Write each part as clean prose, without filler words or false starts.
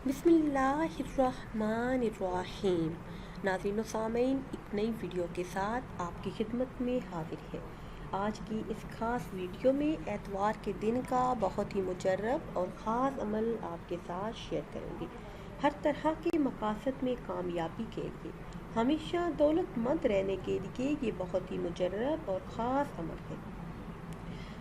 بسم اللہ الرحمن الرحیم۔ ناظرین و سامعین، ایک نئی ویڈیو کے ساتھ آپ کی خدمت میں حاضر ہے۔ آج کی اس خاص ویڈیو میں اتوار کے دن کا بہت ہی مجرب اور خاص عمل آپ کے ساتھ شیئر کریں گے۔ ہر طرح کے مقاصد میں کامیابی کے لیے، ہمیشہ دولت مند رہنے کے لیے یہ بہت ہی مجرب اور خاص عمل ہے،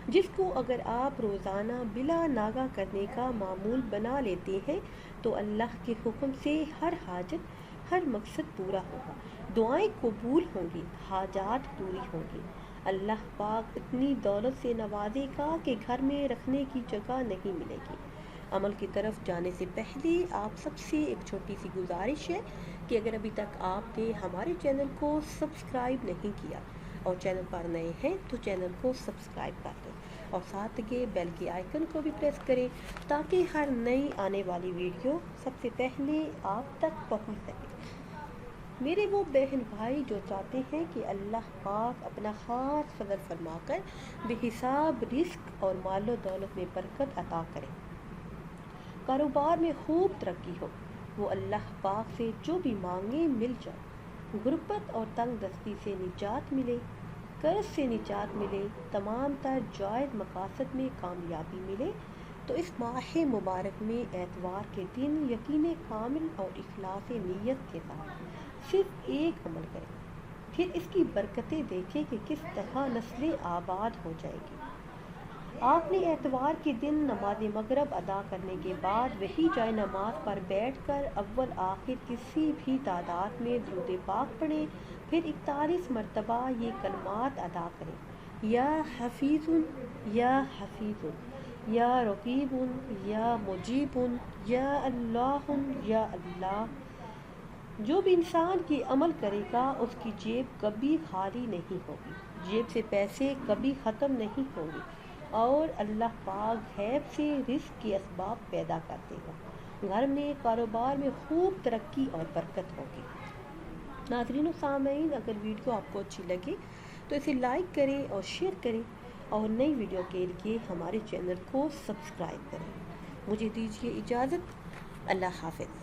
جس کو اگر آپ روزانہ بلا ناغہ کرنے کا معمول بنا لیتے ہیں تو اللہ کے حکم سے ہر حاجت، ہر مقصد پورا ہوگا، دعائیں قبول ہوں گی، حاجات پوری ہوں گی۔ اللہ پاک اتنی دولت سے نوازے گا کہ گھر میں رکھنے کی جگہ نہیں ملے گی۔ عمل کی طرف جانے سے پہلے آپ سب سے ایک چھوٹی سی گزارش ہے کہ اگر ابھی تک آپ نے ہمارے چینل کو سبسکرائب نہیں کیا اور چینل پر نئے ہیں تو چینل کو سبسکرائب کر دیں اور ساتھ کے بیل کے آئیکن کو بھی پریس کریں تاکہ ہر نئی آنے والی ویڈیو سب سے پہلے آپ تک پہنچ سکے۔ میرے وہ بہن بھائی جو چاہتے ہیں کہ اللہ پاک اپنا خاص فضل فرما کر بے حساب رزق اور مال و دولت میں برکت عطا کرے، کاروبار میں خوب ترقی ہو، وہ اللہ پاک سے جو بھی مانگے مل جائے، غربت اور تنگ دستی سے نجات ملے، قرض سے نجات ملے، تمام تر جائز مقاصد میں کامیابی ملے، تو اس ماہ مبارک میں اتوار کے دن یقین کامل اور اخلاص نیت کے ساتھ صرف ایک عمل کریں، پھر اس کی برکتیں دیکھیں کہ کس طرح نسلیں آباد ہو جائے گی۔ آپ نے اتوار کے دن نماز مغرب ادا کرنے کے بعد وہی جائے نماز پر بیٹھ کر اول آخر کسی بھی تعداد میں درود پاک پڑھیں، پھر 41 مرتبہ یہ کلمات ادا کریں: یا حفیظ، یا حفیظ، یا رقیب، یا مجیب، یا اللہ، یا اللہ۔ جو بھی انسان یہ عمل کرے گا اس کی جیب کبھی خالی نہیں ہوگی، جیب سے پیسے کبھی ختم نہیں ہوں گے، اور اللہ پاک غیب سے رزق کے اسباب پیدا کر دے گا، گھر میں، کاروبار میں خوب ترقی اور برکت ہوگی۔ ناظرین و سامعین، اگر ویڈیو آپ کو اچھی لگے تو اسے لائک کریں اور شیئر کریں اور نئی ویڈیو کے لیے ہمارے چینل کو سبسکرائب کریں۔ مجھے دیجیے اجازت، اللہ حافظ۔